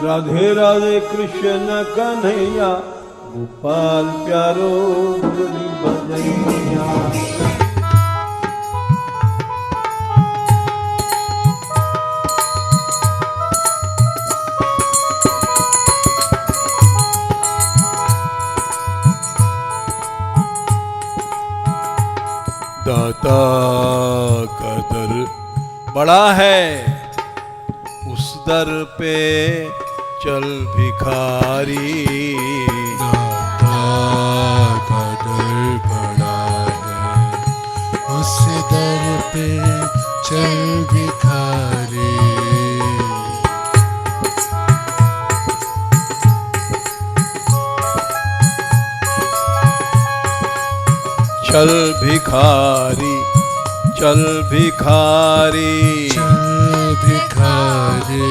राधे राधे कृष्ण कन्हैया, गोपाल प्यारो मुरली बजैया। दाता का दर बड़ा है, उस दर पे चल भिखारी। दाता का दर बड़ा है, उस दर पे चल भिखारी। चल भिखारी, चल भिखारी, चल भिखारी,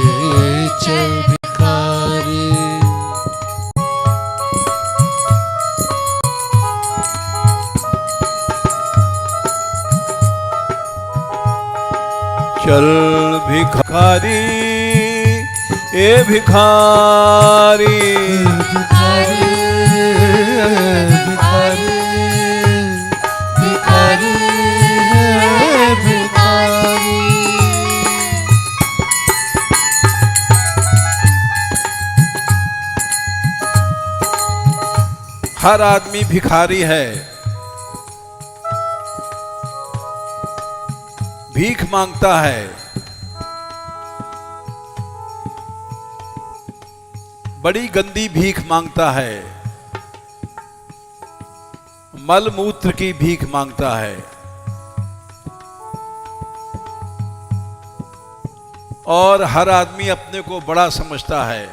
चल भिखारी। चल भिखारी, ए भिखारी, भिखारी, भिखारी, भिखारी, भिखारी। हर आदमी भिखारी है, भीख मांगता है। बड़ी गंदी भीख मांगता है, मल मूत्र की भीख मांगता है। और हर आदमी अपने को बड़ा समझता है।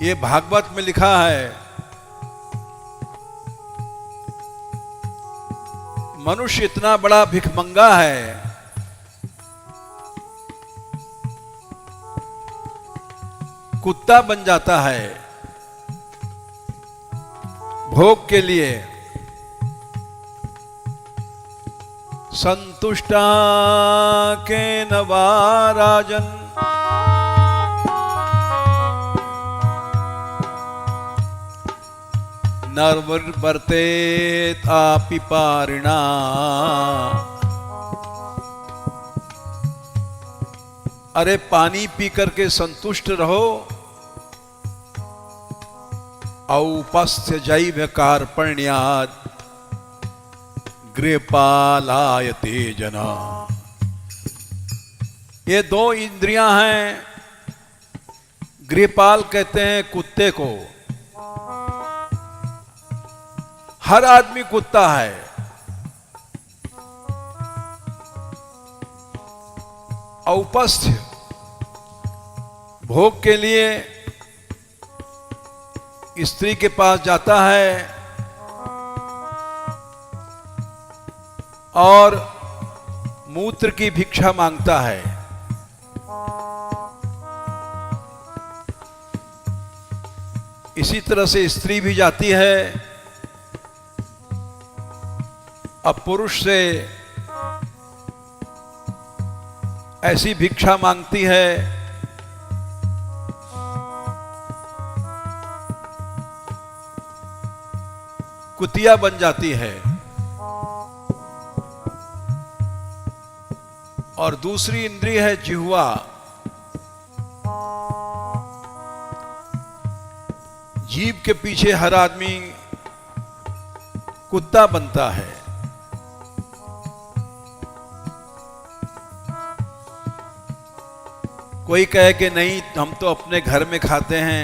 ये भागवत में लिखा है, मनुष्य इतना बड़ा भिखमंगा है, कुत्ता बन जाता है भोग के लिए। संतुष्टा के नवा राजन, नर्वर्तेत आपि पारिणा। अरे पानी पी करके संतुष्ट रहो, औपस्थ्य जैव कार्पण्यात् गृहपालायते जना। ये दो इंद्रियां हैं, गृहपाल कहते हैं कुत्ते को। हर आदमी कुत्ता है। औपस्थ्य भोग के लिए स्त्री के पास जाता है और मूत्र की भिक्षा मांगता है। इसी तरह से स्त्री भी जाती है, अब पुरुष से ऐसी भिक्षा मांगती है। कुतिया बन जाती है। और दूसरी इंद्रिय है जिह्वा। जीभ के पीछे हर आदमी कुत्ता बनता है। कोई कहे कि नहीं, हम तो अपने घर में खाते हैं।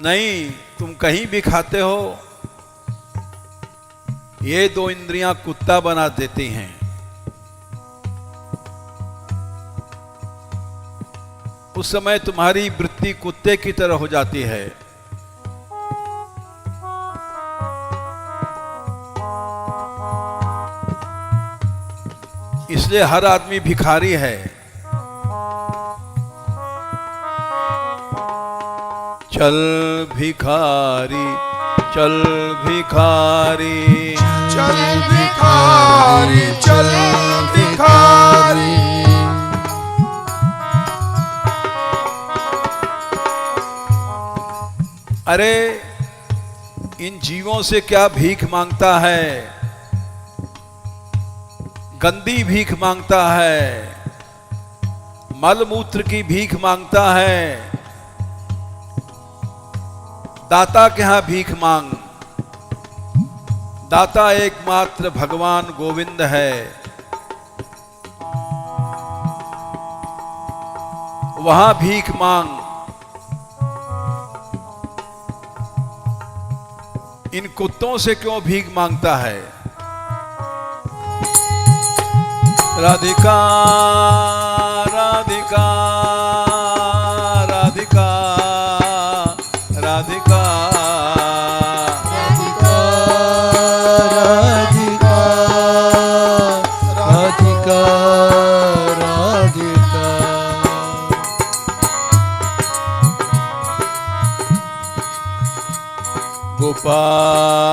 नहीं, तुम कहीं भी खाते हो। ये दो इंद्रियां कुत्ता बना देती हैं। उस समय तुम्हारी वृत्ति कुत्ते की तरह हो जाती है। इसलिए हर आदमी भिखारी है। चल भिखारी, चल भिखारी, चल भिखारी, चल भिखारी। अरे इन जीवों से क्या भीख मांगता है? गंदी भीख मांगता है, मलमूत्र की भीख मांगता है। दाता के यहां भीख मांग। दाता एकमात्र भगवान गोविंद है। वहां भीख मांग। इन कुत्तों से क्यों भीख मांगता है? राधिका राधिका राधिका राधिका राधिका राधिका राधिका। गोपाल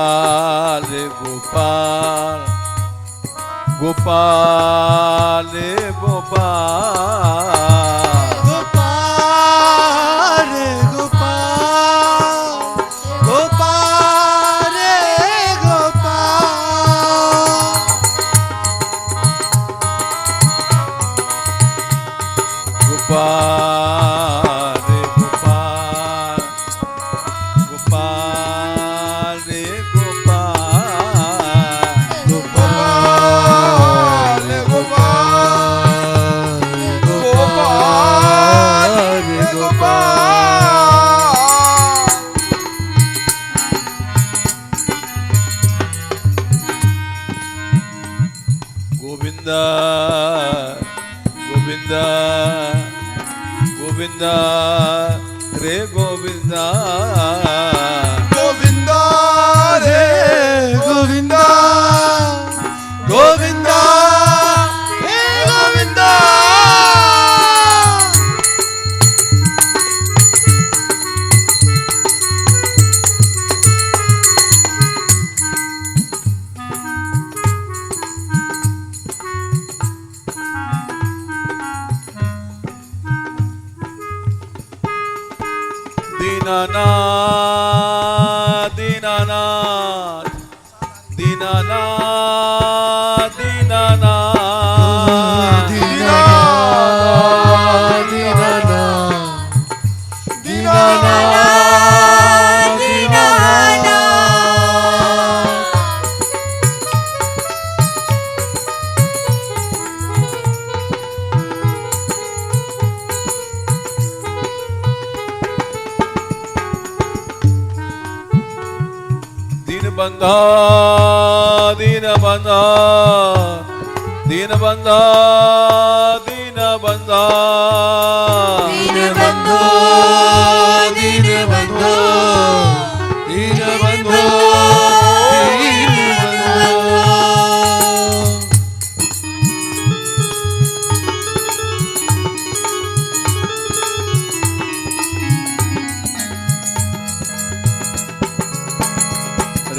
गोपाल गोपाल गोपाल गोपाल गोपाल गोपाल गोपाल। गोपाल गोपाल गोपाल गोपाल गोपाल गोपाल गोपाल गोपाल। गोविंदा गोविंदा गोविंदा रे गोविंदा गोविंदा रे गोविंदा गोविंदा हे गोविंदा। दीनानाथ दीनानाथ दीनानाथ दीनानाथ दीनानाथ दीनानाथ दीनानाथ दीनानाथ। दीनबंधा दीनबंधा दीनबंधा दीनबंधा दीनबंधो दीनबंधो दीनबंधो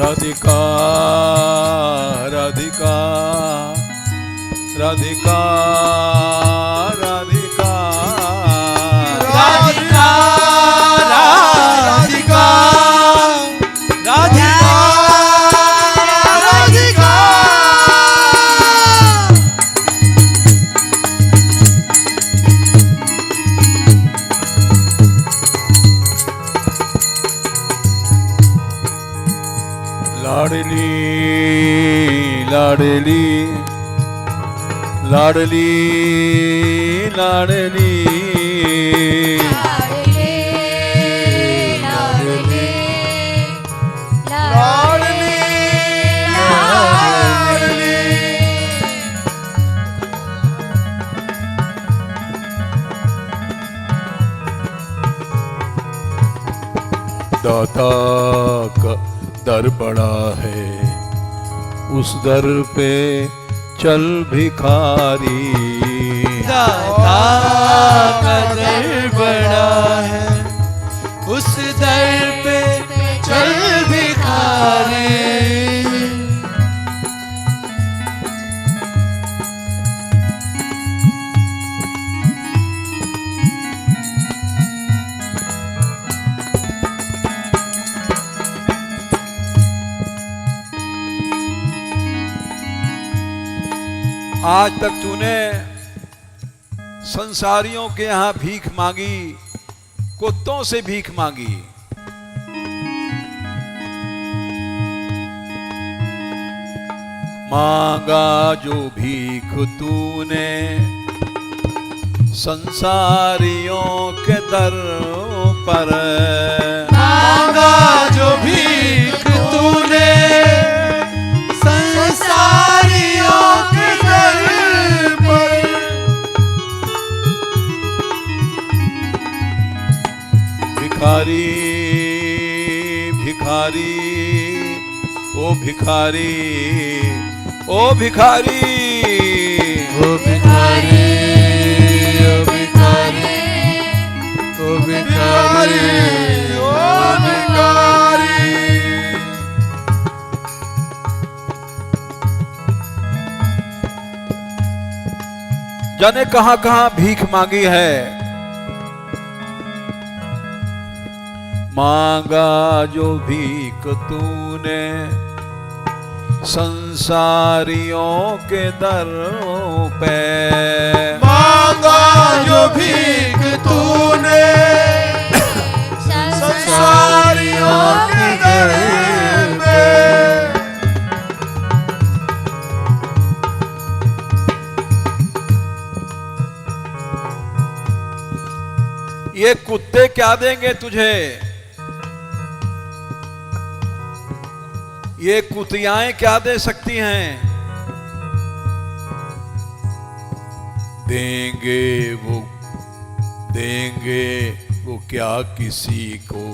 राधिका राधिका राधिका राधिका राधिका राधिका राधिका राधिका। लाडली लाडली लाडली लाडली दाता का दर बड़ा है, उस दर पे चल भिखारी। दाता का दर बड़ा है, उस दर पे चल भिखारी। आज तक तूने संसारियों के यहां भीख मांगी, कुत्तों से भीख मांगी। मांगा जो भीख तूने संसारियों के दर पर, मांगा जो भीख तूने संसारियों के दर पर, भिखारी भिखारी ओ भिखारी ओ भिखारी ओ भिखारी ओ भिखारी ओ भिखारी ओ भिखारी। जाने कहां कहां भीख मांगी है। मांगा जो भीख तूने संसारियों के दर पे, मांगा जो भीख तूने संसारियों के दर पे, ये कुत्ते क्या देंगे तुझे, ये कुतियाएं क्या दे सकती हैं। देंगे वो क्या किसी को,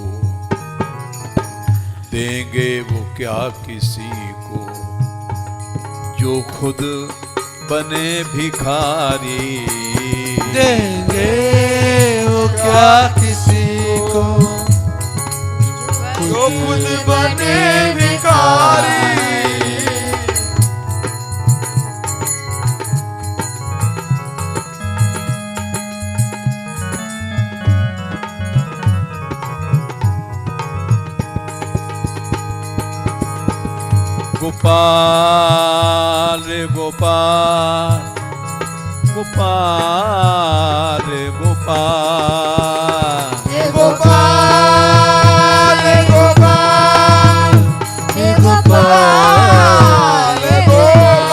देंगे वो क्या किसी को जो खुद बने भिखारी। देंगे वो क्या किसी को जो खुद बने भिखारी। गोपाल गोपाल गोपाल गोपाल गोपाल गोपाल गोपाल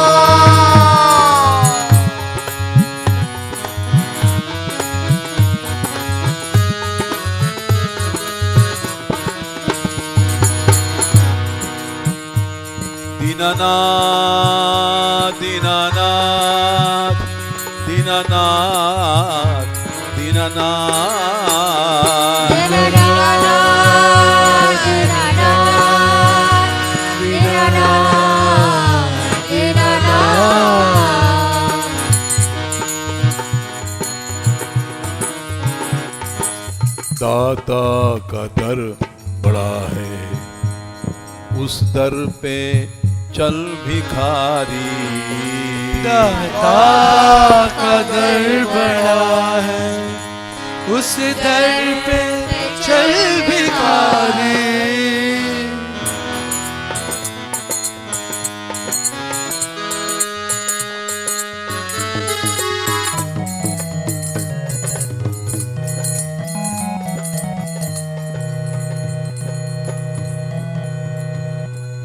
दीनानाथ दीनानाथ दीनानाथ दीनानाथ दाता का दर बड़ा है, उस दर पे चल भिखारी। दाता का दर बड़ा है, उस दर पे चल भिखारी।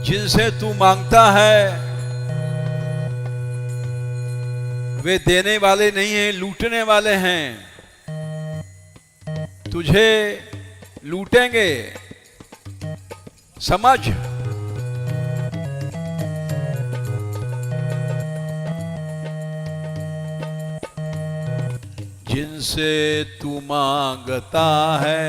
जिनसे तू मांगता है वे देने वाले नहीं हैं, लूटने वाले हैं। तुझे लूटेंगे, समझ। जिनसे तू मांगता है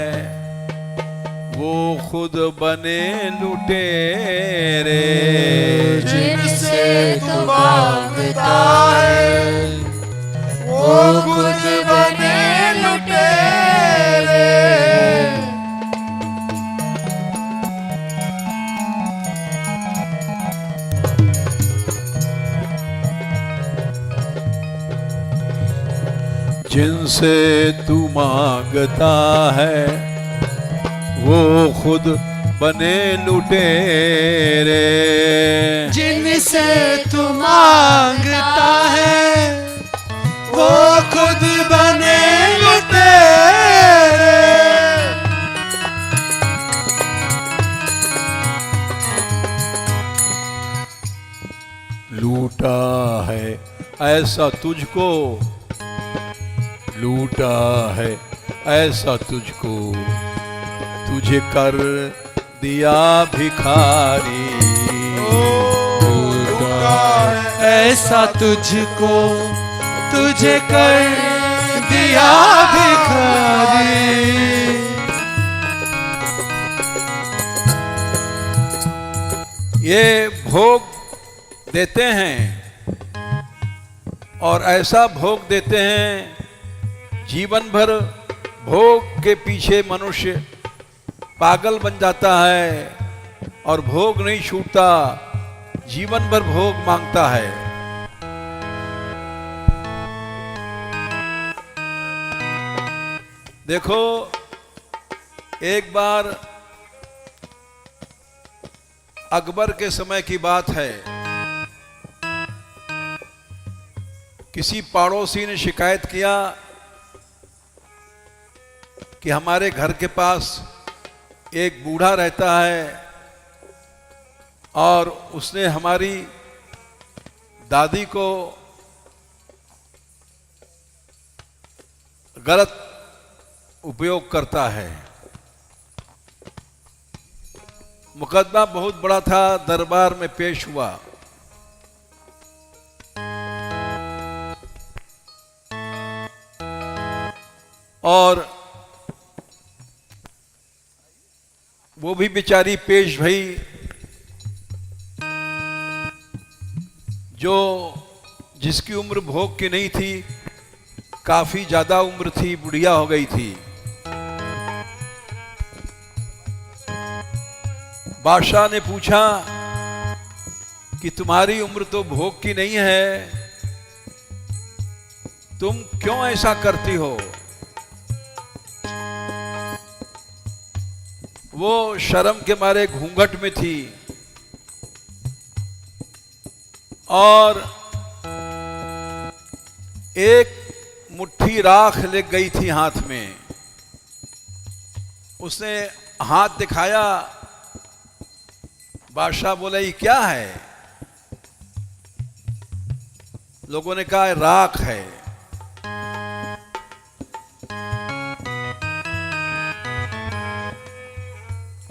वो खुद बने लुटेरे। जिनसे तू मांगता है वो खुद बने लुटेरे। जिनसे तू मांगता है वो खुद बने लुटेरे। जिनसे तू मांगता है वो खुद बने लुटेरे। लूटा है ऐसा तुझको, लूटा है ऐसा तुझको, तुझे कर दिया भिखारी। लूटा है ऐसा तुझको, तुझे कर दिया भिखारी। ये भोग देते हैं और ऐसा भोग देते हैं जीवन भर भोग के पीछे मनुष्य पागल बन जाता है और भोग नहीं छूटता, जीवन भर भोग मांगता है। देखो, एक बार अकबर के समय की बात है, किसी पड़ोसी ने शिकायत किया कि हमारे घर के पास एक बूढ़ा रहता है और उसने हमारी दादी को गलत उपयोग करता है। मुकदमा बहुत बड़ा था, दरबार में पेश हुआ। और वो भी बेचारी पेश भई जो जिसकी उम्र भोग की नहीं थी, काफी ज्यादा उम्र थी, बुढ़िया हो गई थी। बादशाह ने पूछा कि तुम्हारी उम्र तो भोग की नहीं है, तुम क्यों ऐसा करती हो? वो शर्म के मारे घूंघट में थी और एक मुट्ठी राख ले गई थी हाथ में। उसने हाथ दिखाया, बादशाह बोला ये क्या है? लोगों ने कहा राख है।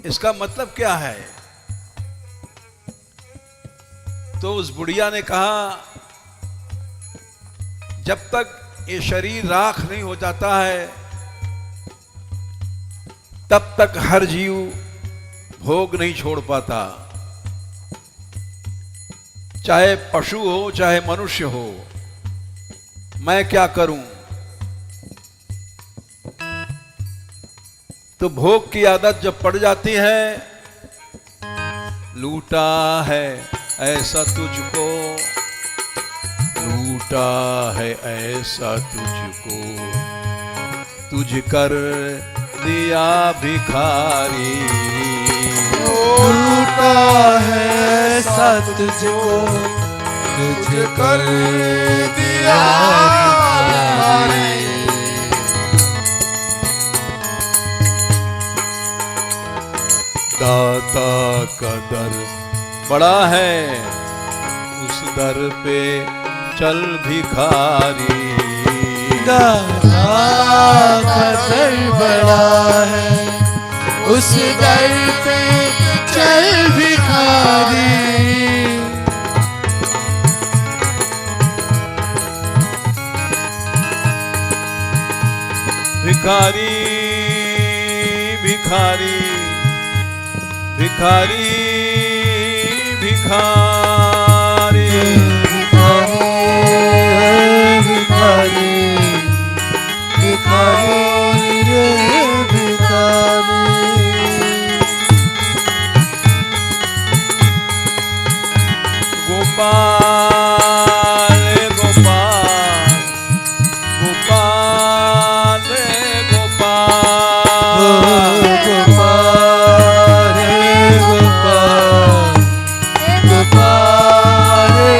इसका मतलब क्या है? तो उस बुढ़िया ने कहा जब तक ये शरीर राख नहीं हो जाता है तब तक हर जीव भोग नहीं छोड़ पाता, चाहे पशु हो चाहे मनुष्य हो। मैं क्या करूं? तो भोग की आदत जब पड़ जाती है, लूटा है ऐसा तुझको, लूटा है ऐसा तुझको, तुझ कर दिया भिखारी। लूटा है ऐसा तुझको, तुझ कर दिया भिखारी। दाता का दर बड़ा है, उस दर पे चल भिखारी। दाता का दर बड़ा है, उस दर पे चल भिखारी। भिखारी भिखारी भिखारी भिखारी भिखारी भिखारी रे भिखारी। गोपाल गोपाल गोपाल गोपाल रे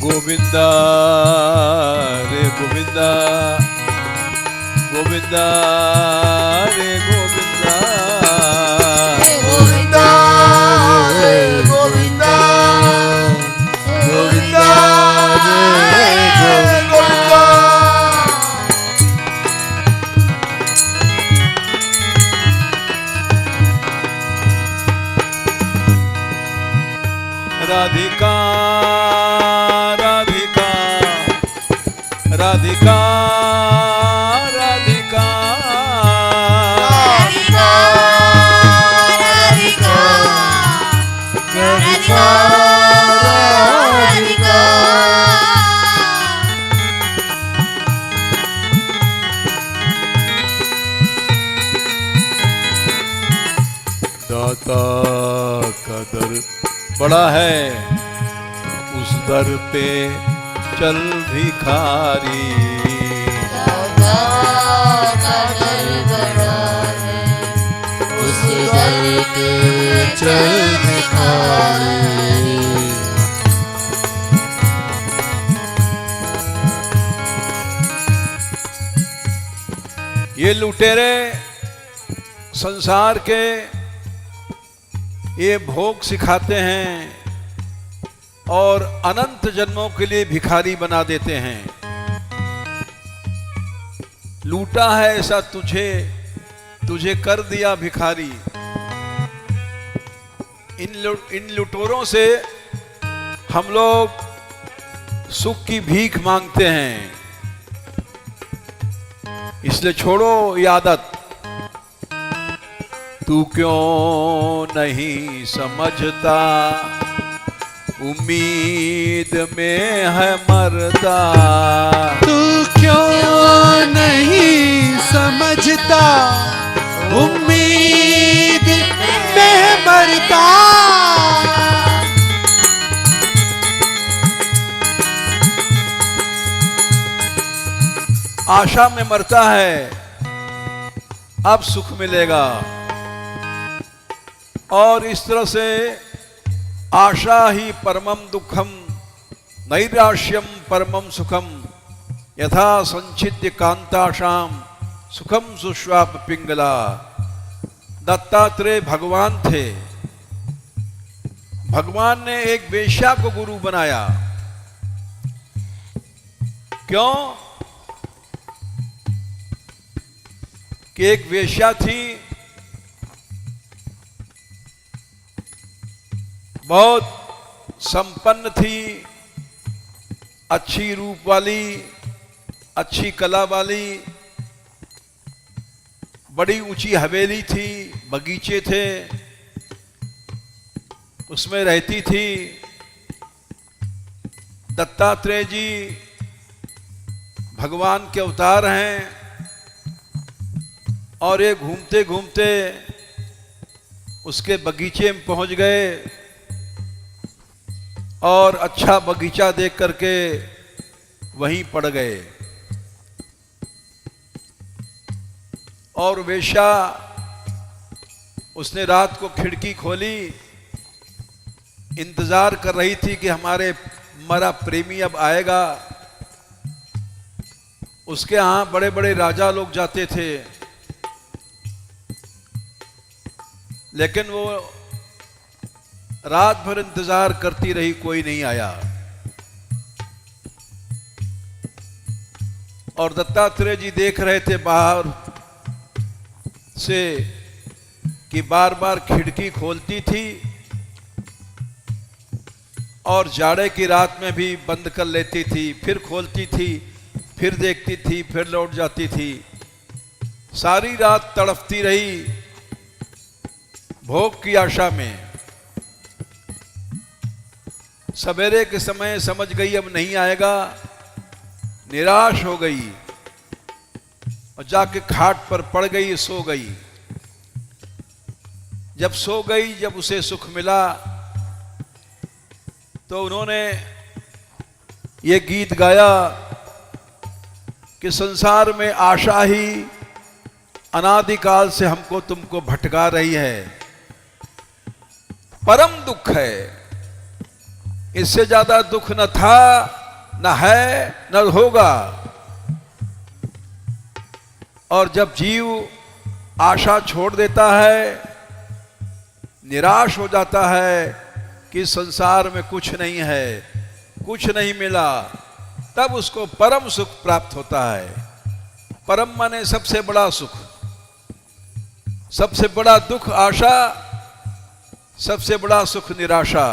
गोविंदा रे गोविंदा, गोविंदा रे गोविंदा, गोविंदा रे गोविंदा, गोविंदा रे गोविंदा। राधिका राधिका राधिका राधिका राधिका राधिका राधिका दाता का दर बड़ा है, उस दर पे चल भिखारी। दाता का दर बड़ा है, उस दर पे चल भिखारी। ये लुटेरे संसार के ये भोग सिखाते हैं और अनंत जन्मों के लिए भिखारी बना देते हैं। लूटा है ऐसा तुझे कर दिया भिखारी। इन लुटेरों से हम लोग सुख की भीख मांगते हैं, इसलिए छोड़ो ये आदत। तू क्यों नहीं समझता, उम्मीद में है मरता। तू क्यों नहीं समझता, उम्मीद में मरता। आशा में मरता है, अब सुख मिलेगा। और इस तरह से आशा ही परमम दुखम, नैराश्यम परमम सुखम, यथा संचिद्य कांताशाम सुखम सुश्वाप पिंगला। दत्तात्रेय भगवान थे। भगवान ने एक वेश्या को गुरु बनाया। क्यों? कि एक वेश्या थी, बहुत संपन्न थी, अच्छी रूप वाली, अच्छी कला वाली, बड़ी ऊंची हवेली थी, बगीचे थे, उसमें रहती थी। दत्तात्रेय जी भगवान के अवतार हैं और ये घूमते घूमते उसके बगीचे में पहुंच गए और अच्छा बगीचा देख करके वहीं पड़ गए। और वेश्या उसने रात को खिड़की खोली, इंतजार कर रही थी कि हमारे मरा प्रेमी अब आएगा। उसके यहाँ बड़े बड़े राजा लोग जाते थे, लेकिन वो रात भर इंतजार करती रही, कोई नहीं आया। और दत्तात्रेय जी देख रहे थे बाहर से कि बार बार खिड़की खोलती थी और जाड़े की रात में भी बंद कर लेती थी, फिर खोलती थी, फिर देखती थी, फिर लौट जाती थी। सारी रात तड़पती रही भोग की आशा में। सवेरे के समय समझ गई अब नहीं आएगा, निराश हो गई और जाके खाट पर पड़ गई, सो गई। जब सो गई, जब उसे सुख मिला तो उन्होंने ये गीत गाया कि संसार में आशा ही अनादिकाल से हमको तुमको भटका रही है, परम दुख है। इससे ज्यादा दुख न था, न है, न होगा। और जब जीव आशा छोड़ देता है, निराश हो जाता है कि संसार में कुछ नहीं है, कुछ नहीं मिला, तब उसको परम सुख प्राप्त होता है। परम माने सबसे बड़ा सुख। सबसे बड़ा दुख आशा, सबसे बड़ा सुख निराशा।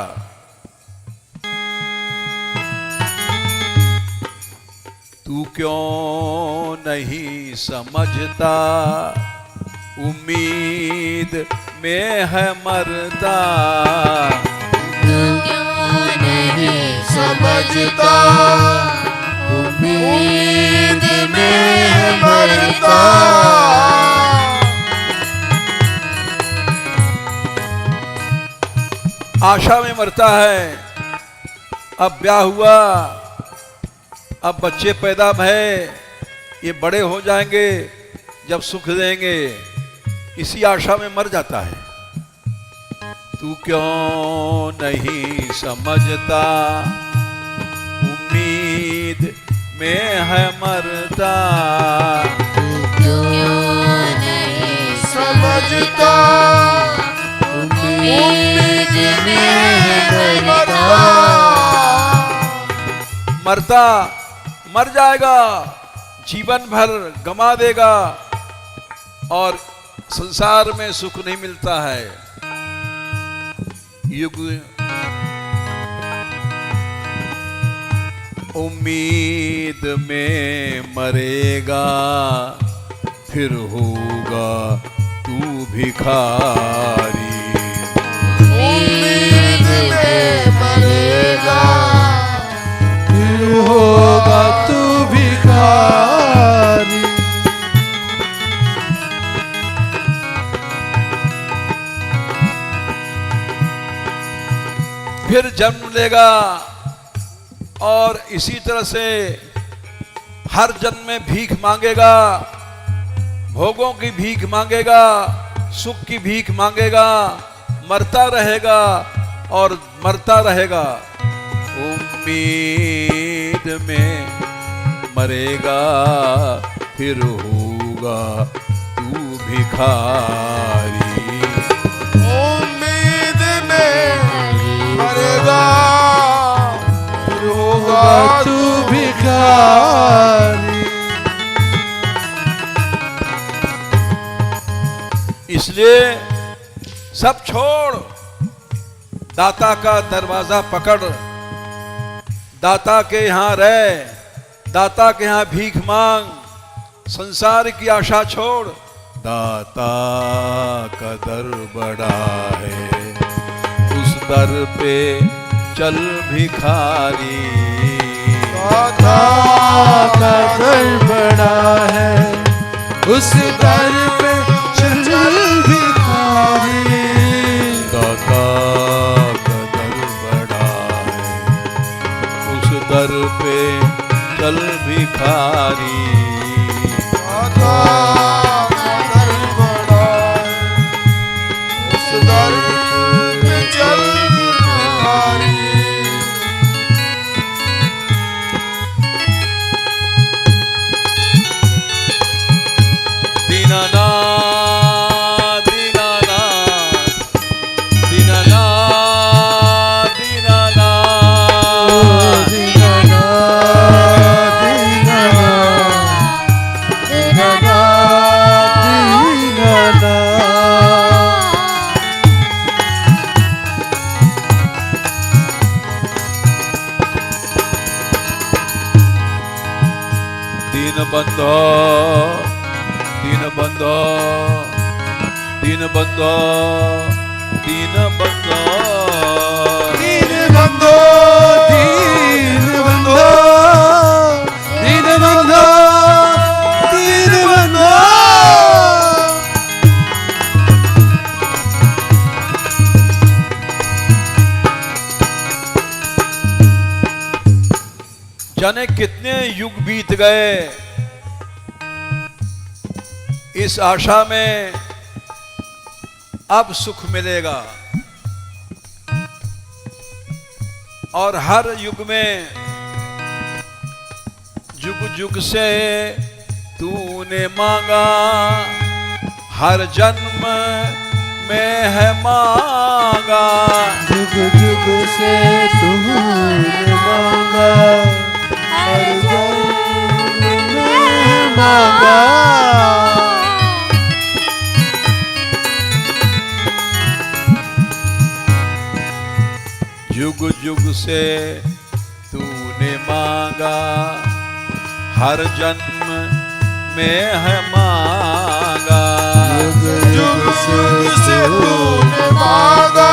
तू क्यों नहीं समझता, उम्मीद में है मरता। तू क्यों नहीं समझता, उम्मीद में है मरता। आशा में मरता है। अब ब्याह हुआ, अब बच्चे पैदा भये, ये बड़े हो जाएंगे, जब सुख देंगे, इसी आशा में मर जाता है। तू क्यों नहीं समझता, उम्मीद में है मरता। तू क्यों नहीं समझता, उम्मीद में है मरता। मरता मर जाएगा, जीवन भर गमा देगा और संसार में सुख नहीं मिलता है। युग उम्मीद में मरेगा, फिर होगा तू भिखारी। उम्मीद में मरेगा, फिर होगा तू भिखारी। फिर जन्म लेगा और इसी तरह से हर जन्म में भीख मांगेगा, भोगों की भीख मांगेगा, सुख की भीख मांगेगा, मरता रहेगा और मरता रहेगा। उम्मीद में मरेगा, फिर होगा तू भिखारी। उम्मीद में मरेगा, फिर होगा तू भिखारी। इसलिए सब छोड़, दाता का दरवाजा पकड़, दाता के यहां रह, दाता के यहां भीख मांग, संसार की आशा छोड़। दाता का दर बड़ा है, उस दर पे चल भिखारी। दाता का दर बड़ा है, उस दर पे चल भिखारी। दाता का दर बड़ा है, उस दर पे चल भिखारी। दाता का दर बड़ा है, उस दर पे चल भिखारी। दीनानाथ दीनानाथ दीनानाथ दीनानाथ। दीनबंधो दीनबंधो दीनबंधो दीनबंधो दीनबंधो दीनबंधो दीनबंधो दीनबंधो। जाने कितने युग बीत गए, इस आशा में अब सुख मिलेगा। और हर युग में जुग जुग से तूने मांगा, हर जन्म में है मांगा। जुग जुग से तूने मांगा, हर जन्म में मांगा। जुग जुग से तूने मांगा, हर जन्म में है मांगा। जुग जुग से तूने मांगा,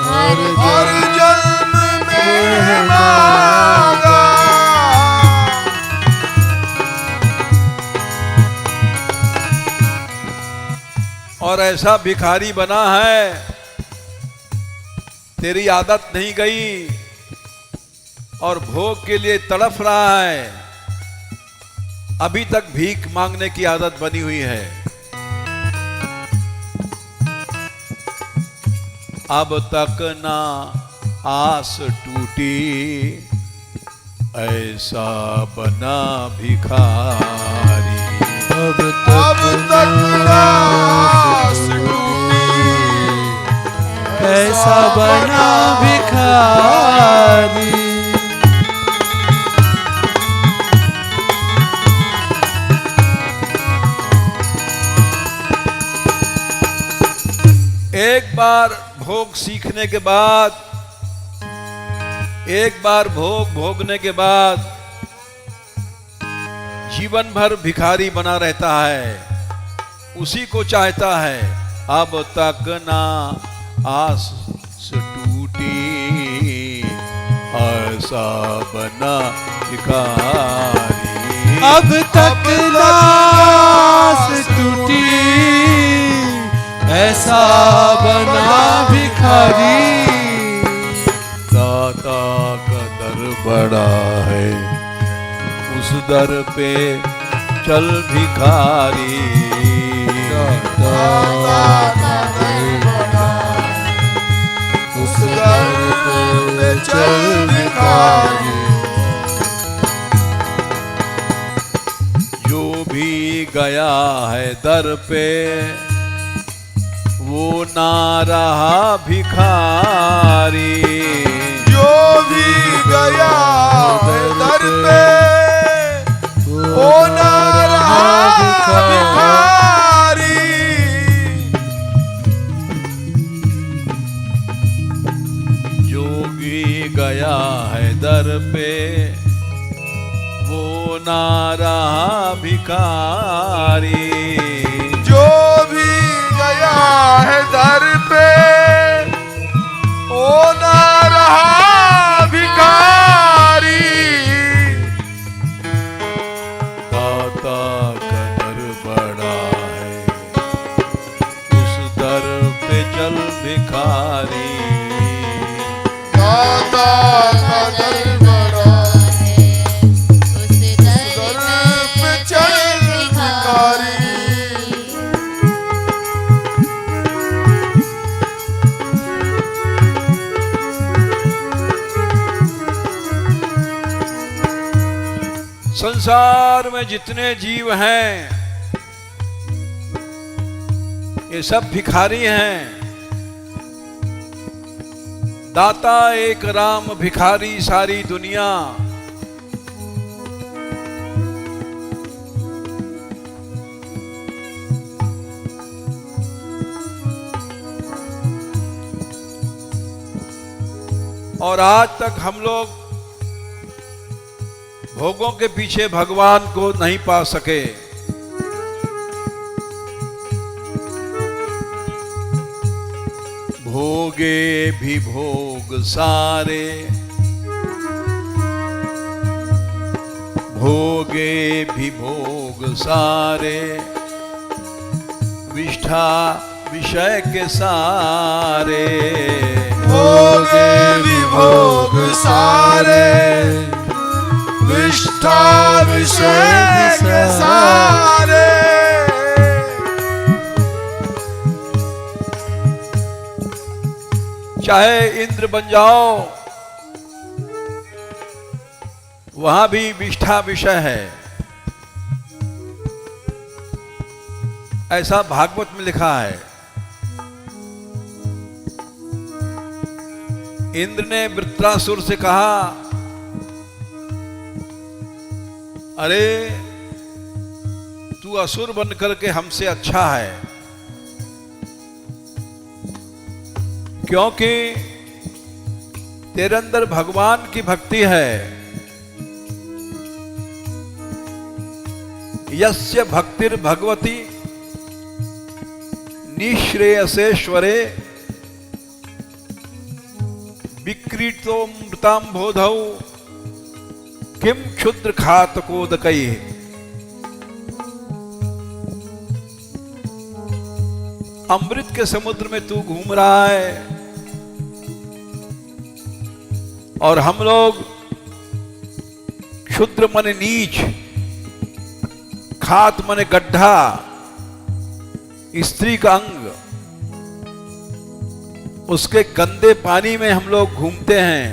हर जन्म में है मांगा। और ऐसा भिखारी बना है, तेरी आदत नहीं गई और भोग के लिए तड़फ रहा है, अभी तक भीख मांगने की आदत बनी हुई है। अब तक ना आस टूटी, ऐसा बना भिखारी। अब तक ना आस टूटी, ऐसा बना भिखारी। एक बार भोग सीखने के बाद, एक बार भोग भोगने के बाद जीवन भर भिखारी बना रहता है, उसी को चाहता है। अब तक ना आस टूटी, ऐसा बना भिखारी। अब तक ना आस टूटी, ऐसा बना भिखारी। दाता का दर बड़ा है, उस दर पे चल भिखारी। दाता का दर बड़ा है, उस दर पे चल भिखारी। जो भी गया है दर पे, वो ना रहा भिखारी। जो भी गया है दर पे, वो ना रहा भिखारी। जोगी गया है दर पे, वो ना रहा भिखारी। जो भी गया है दर पे, वो ना रहा भिखारी। दाता का दर बड़ा है, उस दर पे चल भिखारी। दाता का दर बड़ा है, उस दर पे चल भिखारी। संसार में जितने जीव हैं, ये सब भिखारी हैं। दाता एक राम, भिखारी सारी दुनिया। और आज तक हम लोग भोगों के पीछे भगवान को नहीं पा सके। भोगे भी भोग सारे, भोगे भी भोग सारे, विष्ठा विषय के सारे। भोगे भी भोग सारे, विष्ठा विषय के सारे। चाहे इंद्र बन जाओ, वहां भी विष्ठा विषय है। ऐसा भागवत में लिखा है। इंद्र ने वृत्रासुर से कहा, अरे तू असुर बनकर के हमसे अच्छा है, क्योंकि तेरे अंदर भगवान की भक्ति है। यस्य भक्तिर् भगवती निःश्रेयसेश्वरे विक्रीतो मृताम बोधौ किम क्षुद्र खातकोदकैः। अमृत के समुद्र में तू घूम रहा है और हम लोग क्षुद्र मन नीच, खात मन गड्ढा, स्त्री का अंग, उसके गंदे पानी में हम लोग घूमते हैं।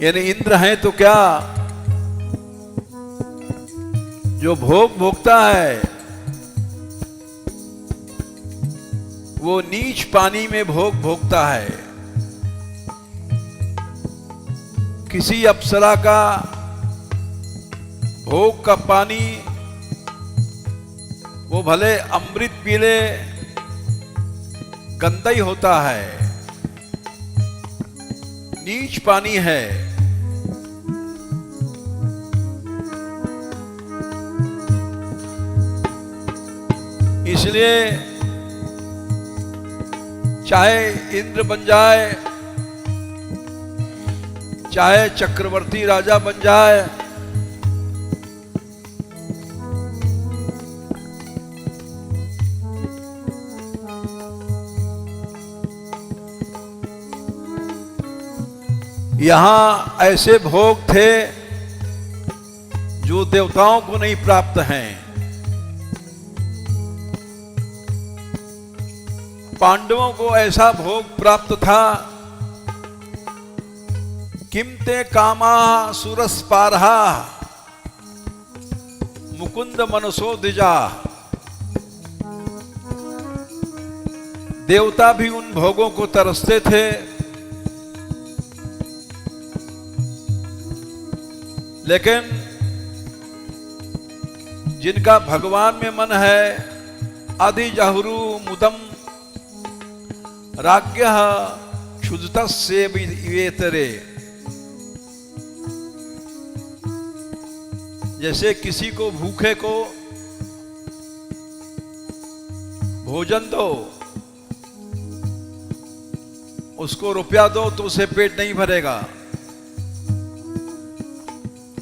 यानी इंद्र हैं तो क्या, जो भोग भोगता है वो नीच पानी में भोग भोगता है। किसी अप्सरा का भोग का पानी वो भले अमृत पी ले, गंदा ही होता है, नीच पानी है। इसलिए चाहे इंद्र बन जाए, चाहे चक्रवर्ती राजा बन जाए, यहां ऐसे भोग थे जो देवताओं को नहीं प्राप्त हैं। पांडवों को ऐसा भोग प्राप्त था, किमते कामा सुरस्पारहा मुकुंद मनसो द्विजा। देवता भी उन भोगों को तरसते थे, लेकिन जिनका भगवान में मन है, अधिजहुरु मुदम राज्ञः क्षुद्रस्य विवेतरे। जैसे किसी को भूखे को भोजन दो, उसको रुपया दो तो उसे पेट नहीं भरेगा,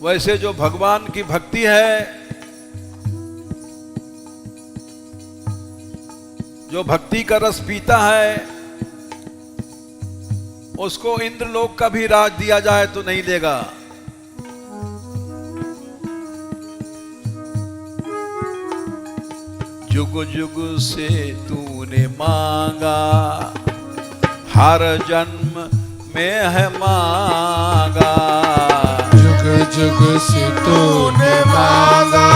वैसे जो भगवान की भक्ति है, जो भक्ति का रस पीता है, उसको इंद्रलोक का भी राज दिया जाए तो नहीं लेगा। जुग जुग से तूने मांगा, हर जन्म में है मांगा। जुग जुग से तूने मांगा,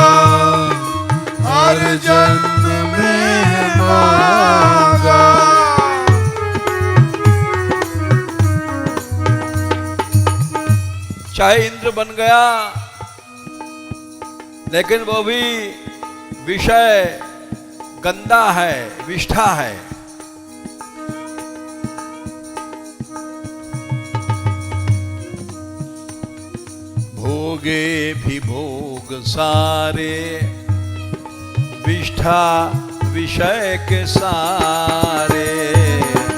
हर जन्म में है मांगा। चाहे इंद्र बन गया, लेकिन वो भी विषय गंदा है, विष्ठा है। भोगे भी भोग सारे, विष्ठा विषय के सारे।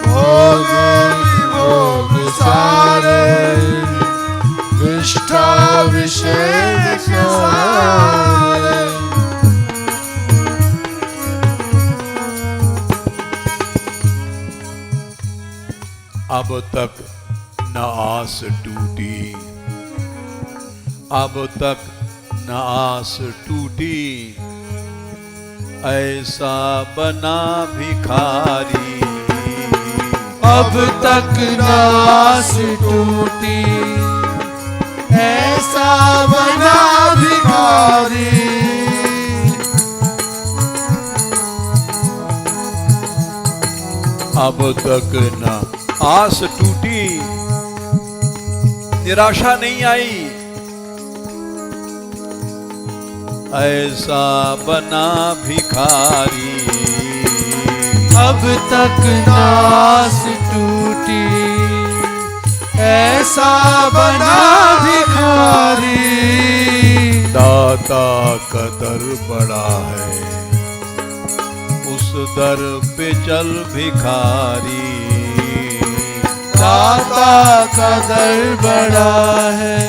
भोगे भी भोग सारे, विष्ठा विषय के सारे। अब तक न आस टूटी, अब तक न आस टूटी, ऐसा बना भिखारी। अब तक नास टूटी, ऐसा बना भिखारी। अब तक ना आस टूटी, निराशा नहीं आई, ऐसा बना भिखारी। अब तक नास टूटी, ऐसा बना भिखारी। दाता का दर बड़ा है, उस दर पे चल भिखारी। दाता का दर बड़ा है,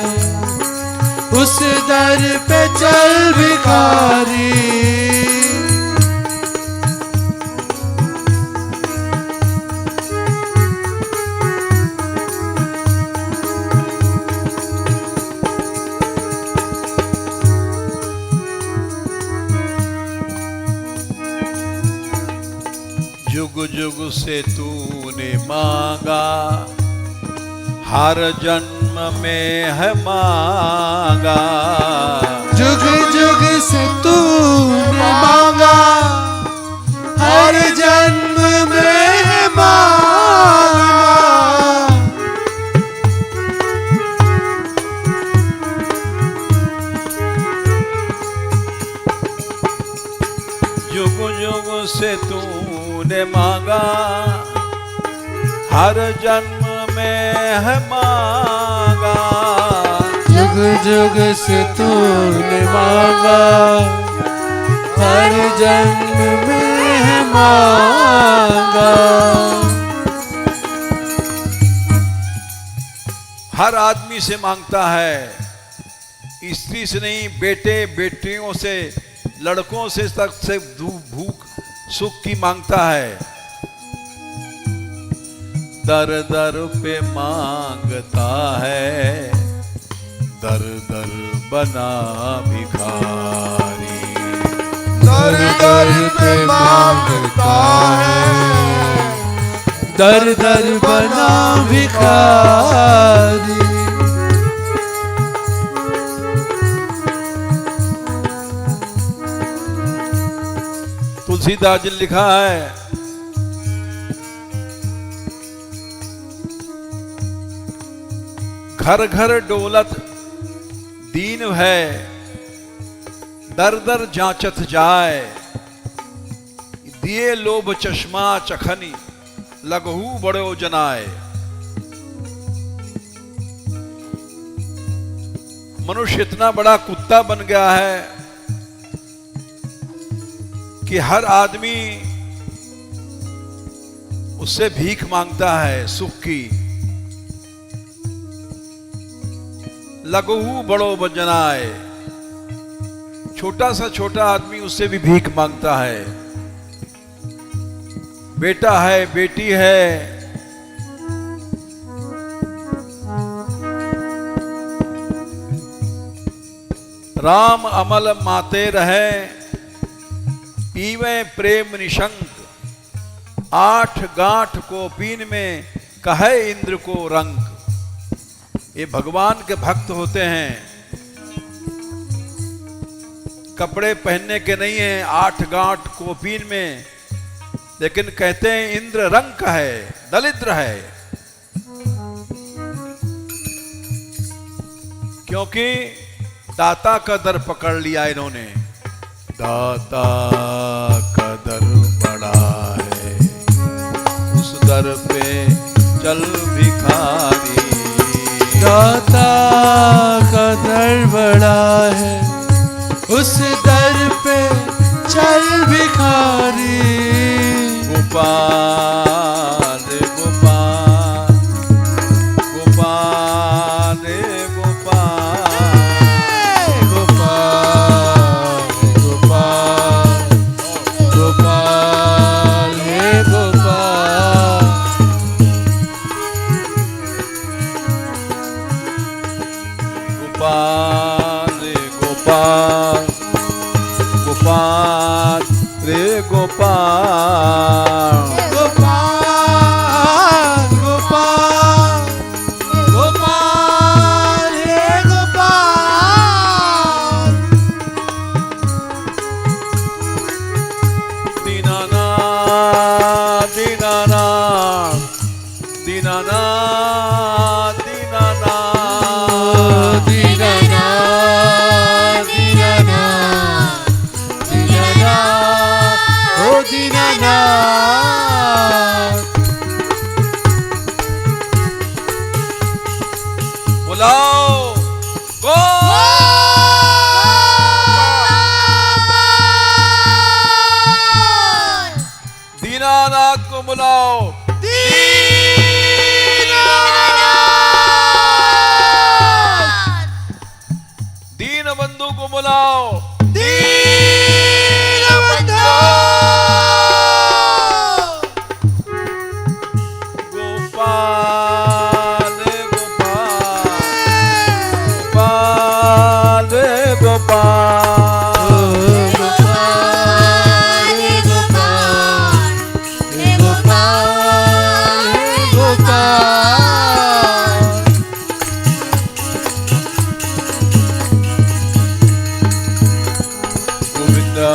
उस दर पे चल भिखारी। जुग जुग से तूने मांगा, हर जन्म में है मांगा। जुग जुग से तूने मांगा, हर जन्म में है मांगा। जुग जुग से तूने मांगा, हर जन्म में है मांगा। जुग जुग से तूने मांगा, हर जन्म में है मांगा। हर आदमी से मांगता है, स्त्री से नहीं, बेटे बेटियों से, लड़कों से तक से भूख सुख की मांगता है। दर दर पे मांगता है, दर दर बना भिखारी। दर दर पे मांगता है, दर दर बना भिखारी। तुलसीदास जी ने लिखा है, घर घर डोलत दीन है, दर दर जांचत जाए। दिए लोभ चश्मा चखनी, लगहू बड़ो जनाए। मनुष्य इतना बड़ा कुत्ता बन गया है कि हर आदमी उससे भीख मांगता है सुख की। लगहू बड़ो बजनाए, छोटा सा छोटा आदमी उससे भी भीख मांगता है। बेटा है, बेटी है, राम अमल माते रहे, पीवे प्रेम निशंक। 8 गांठ को पीन में कहे इंद्र को रंग। ये भगवान के भक्त होते हैं, कपड़े पहनने के नहीं है 8 गांठ कोपीन में, लेकिन कहते हैं इंद्र रंग का है, दलिद्र है। क्योंकि दाता का दर पकड़ लिया इन्होंने। दाता का दर बड़ा है, उस दर पे चल भिखारी। दाता का दर बड़ा है, उस दर पे चल भिखारी। गोपाल गोपाल गोपाल गोपाल गोपाल गोपाल हे गोपाल। गोपाल गोपाल गोपाल रे गोपाल। गोपाल को बुलाओ, दीन बंधु को बुलाओ, गोपाल गोपाल गोपाल गोपाल गोविंदा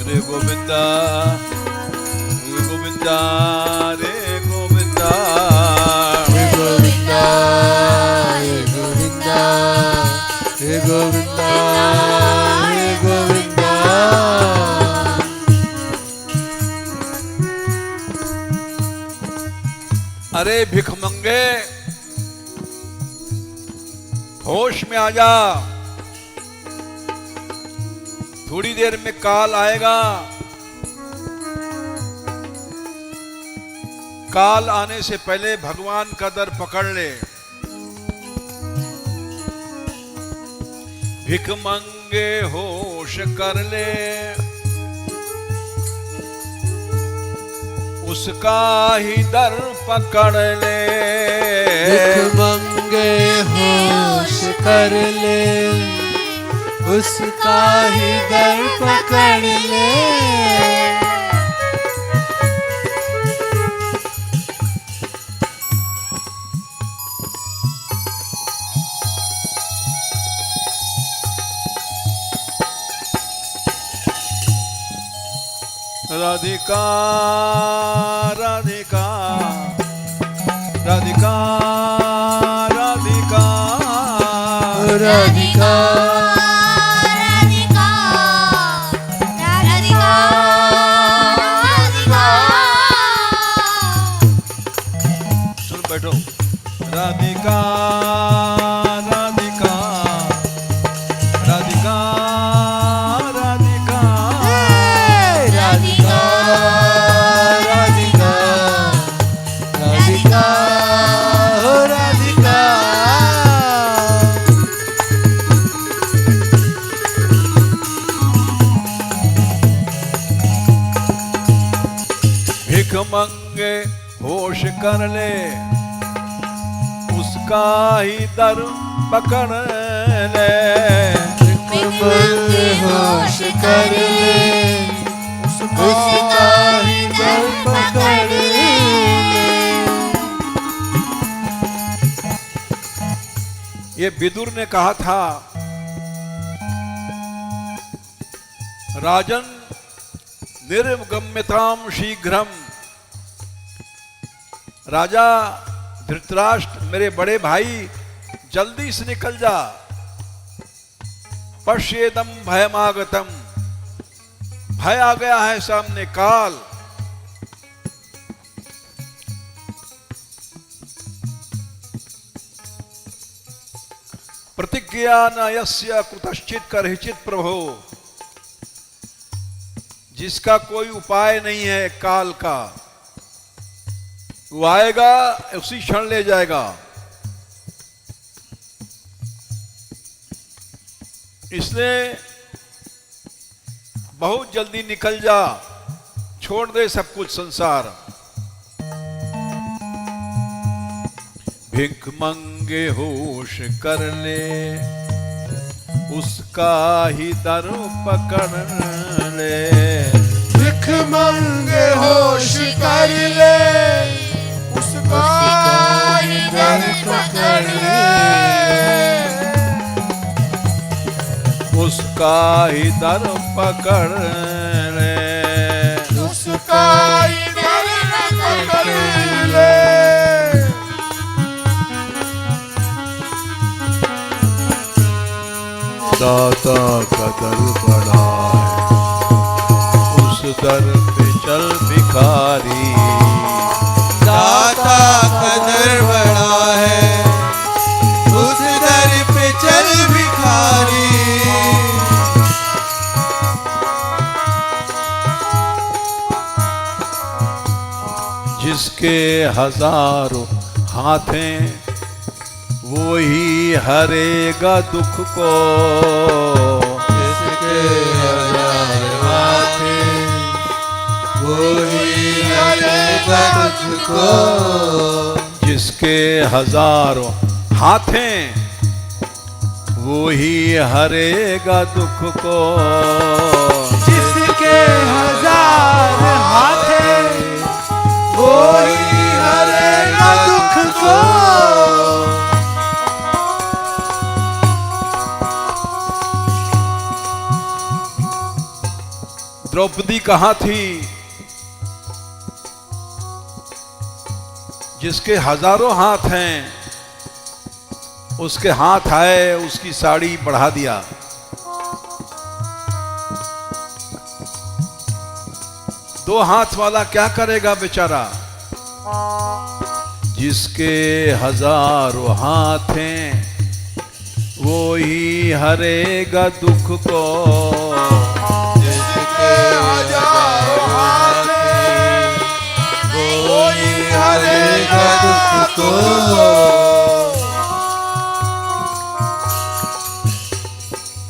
रे गोविंदा गोविंदा रे गोविंदा हे गोविंदा हे गोविंदा हे गोविंदा हे गोविंदा। अरे भिख मंगे, होश में आ जा, थोड़ी देर में काल आएगा। काल आने से पहले भगवान का दर पकड़ ले। भिख मंगे होश कर ले, उसका ही दर पकड़ ले। भिख मंगे होश कर ले, उसका ही दर पकड़ ले। राधिका राधिका राधिका राधिका राधिका सुन बैठो। राधिका राधिका राधिका राधिका राधिका राधिका राधिका हो राधिका। भिख मंगे होश कर ले, उसका ही दर पकड़ ले। मंगे होश कर ले, उसका ही दर पकड़ ले। ये विदुर ने कहा था, राजन निर्गम्यताम शीघ्रम। राजा धृतराष्ट्र, मेरे बड़े भाई, जल्दी से निकल जा। पश्येदम भयमागतम, भय आ गया है सामने, काल। प्रतिज्ञा न यस्य कुतश्चित करहिचित प्रभो, जिसका कोई उपाय नहीं है काल का, वो आएगा उसी क्षण ले जाएगा। इसलिए बहुत जल्दी निकल जा, छोड़ दे सब कुछ संसार। भिख मंगे होश कर ले, उसका ही दर पकड़ ले। भिख मंगे होश कर ले, उसका ही दर पकड़ ले। उसका ही दर पकड़ ले। उसका ही दर पकड़ ले। दाता का दर बड़ा है, उस दर पे चल भिखारी। दाता का दर बड़ा है, उस दर पे चल भिखारी। जिसके हजारों हाथ हैं वो ही हरेगा दुख को। जिसके हजार हाथ हैं, वो ही हरेगा दुख को। जिसके हजारों हाथ हैं वो ही हरेगा दुख को। जिसके हजार हाथ हैं, वो ही हरेगा दुख को। द्रौपदी कहाँ थी? जिसके हजारों हाथ हैं उसके हाथ आए, उसकी साड़ी बढ़ा दिया। दो हाथ वाला क्या करेगा बेचारा? जिसके हजारों हाथ हैं वो ही हरेगा दुख को। जिसके हजार हाथ हैं, वो ही हरेगा दुख को।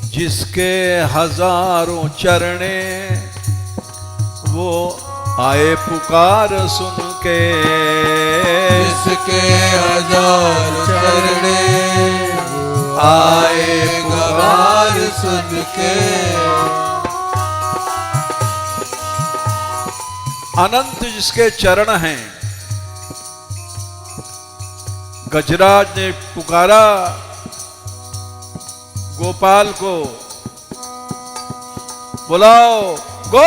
जिसके हजारों चरणे वो आए पुकार सुन के। जिसके हजार चरणे आए पुकार सुन के। अनंत जिसके चरण हैं। गजराज ने पुकारा गोपाल को, बुलाओ गो।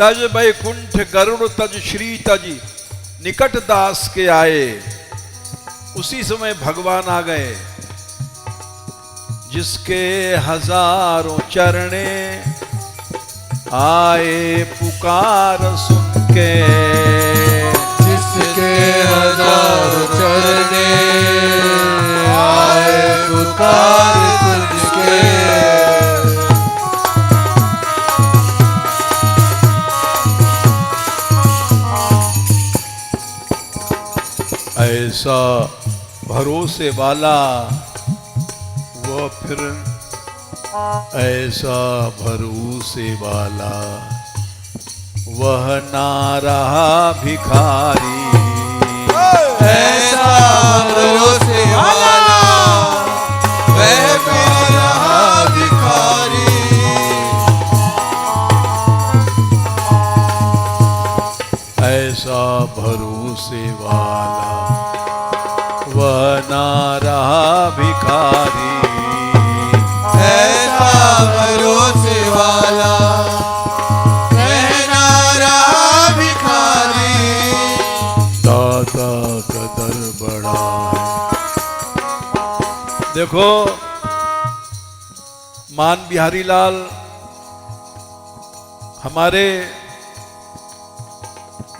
तज बैकुंठ गरुड़ तज श्री तज निकट दास के आए। उसी समय भगवान आ गए। जिसके हजारों चरणे आए पुकार सुन के। जिसके हजार चरणे आए पुकार सुन के। ऐसा भरोसे वाला वो फिर ऐसा भरोसे वाला वह ना रहा भिखारी। ऐसा भरोसे वाला वह भी रहा भिखारी। ऐसा भरोसे वाला वह ना रहा भिखारी। ऐसा भरोसे वाला वह ना रहा भिखारी। दाता कदर बड़ा है। देखो मान बिहारी लाल हमारे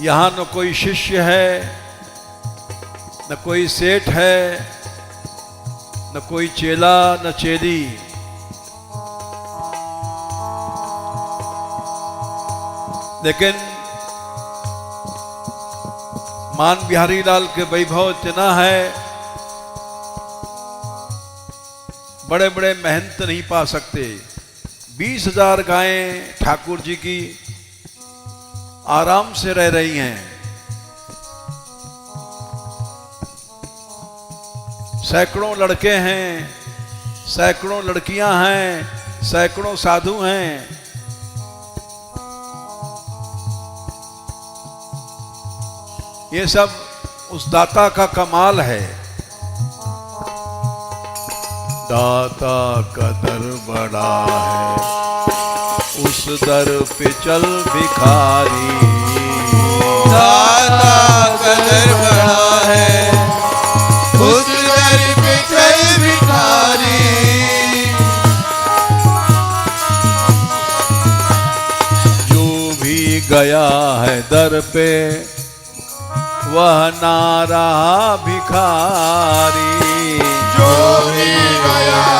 यहाँ न कोई शिष्य है, न कोई सेठ है, न कोई चेला न चेली। लेकिन मान बिहारी लाल के वैभव इतना है, बड़े बड़े मेहनत नहीं पा सकते। 20,000 गायें ठाकुर जी की आराम से रह रही हैं। सैकड़ों लड़के हैं, सैकड़ों लड़कियां हैं, सैकड़ों साधु हैं। ये सब उस दाता का कमाल है। दाता का दर बड़ा है, उस दर पे चल भिखारी। दाता का दर बड़ा है, उस दर पे चल भिखारी। जो भी गया है दर पे वह ना रहा भिखारी। जो भी गया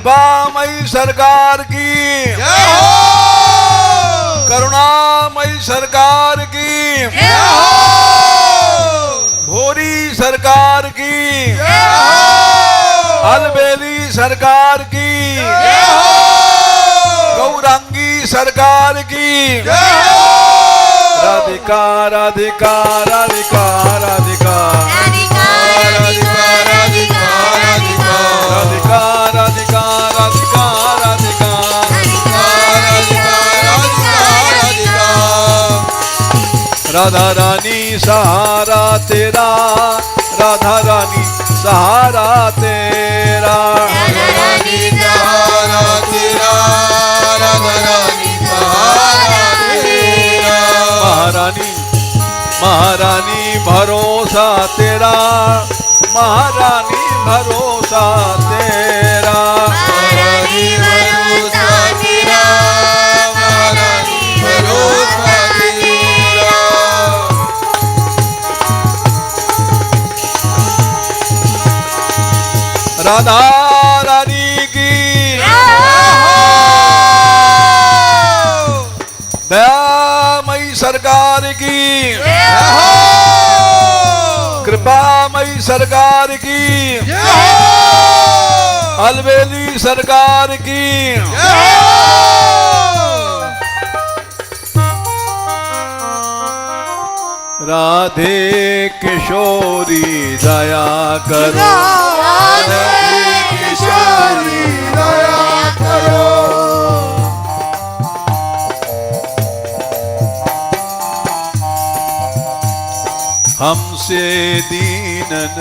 कृपामयी सरकार की, जय हो करुणामयी सरकार की, जय हो भोरी सरकार की, जय हो अलबेली सरकार की, जय हो गौरांगी सरकार की, जय हो राधिका राधिका राधिका राधिका राधिका राधिका राधिका राधिका राधिका राधिका राधिका राधिका राधा रानी सहारा तेरा, राधा रानी सहारा तेरा, राधा रानी सहारा तेरा, राधा रानी सहारा तेरा, महारानी महारानी भरोसा तेरा, महारानी भरोसा तेरा, महारानी भरोसा तेरा, महारानी भरोसा तेरा, राधा रानी की दयामयी सरकार की, जय हो कृपामयी सरकार की, जय हो अलबेली सरकार की, जय हो राधे किशोरी दया करो, राधे किशोरी दया करो, हमसे दीनन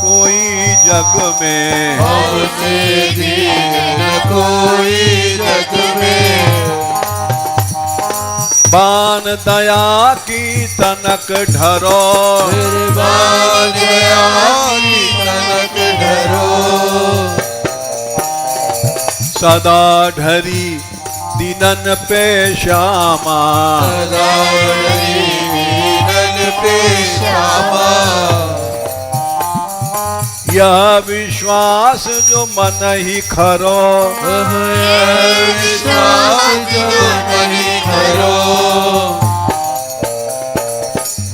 कोई जग में, हमसे दीन कोई जग में, बान दया की तनक ढरो, निर्वाण दयाली तनक धरो, सदा ढरी दीनन पे श्यामा, सदा दीनन पे श्यामा, यह विश्वास जो मन ही खरो, विश्वास जो मही करो,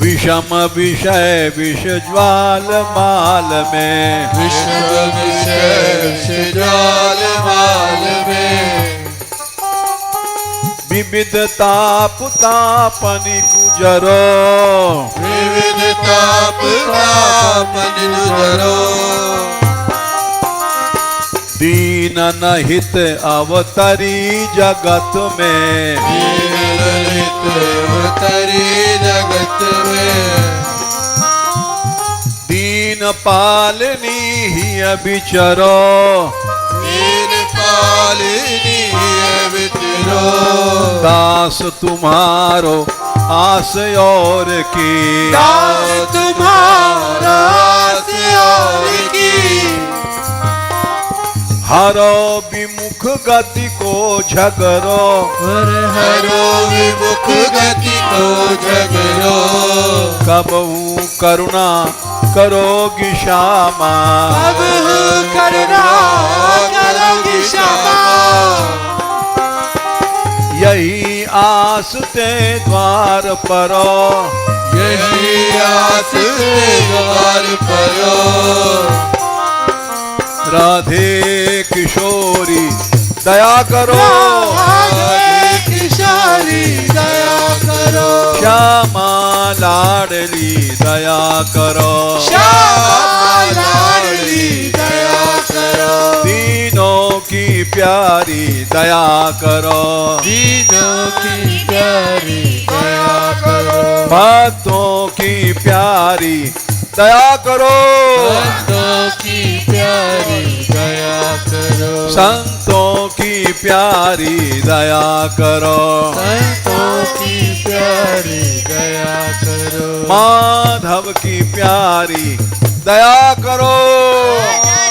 विषम विषय विष ज्वाल माल में, विश्व विषय जाल माल में, विविध ताप तापनि गुजरो, विविध ताप तापन गुजरो, दीनन हित अवतरी जगत में, ललित अवतरी जगत में, दीन पालनी ही विचरो, दीन पालिनी विचरो, दास तुम्हारो आस और की, दास तुम्हारा और की, हरो विमुख गति को झगरो, हरो विमुख गति को झगरो, कबहू करुणा करोगी श्यामा, अब करुणा करोगी क्षमा, यही आस ते द्वार परो, यही आस द्वार परो, राधे किशोरी दया करो, राधे किशोरी दया करो, श्यामा लाडली दया करो, श्यामा लाडली दया करो, दीनों की प्यारी दया करो, दीनों की प्यारी दया करो, भक्तों की प्यारी दया करो, संतों की प्यारी दया करो, संतों की प्यारी दया करो, संतों की प्यारी दया करो, माधव की प्यारी दया करो, राधा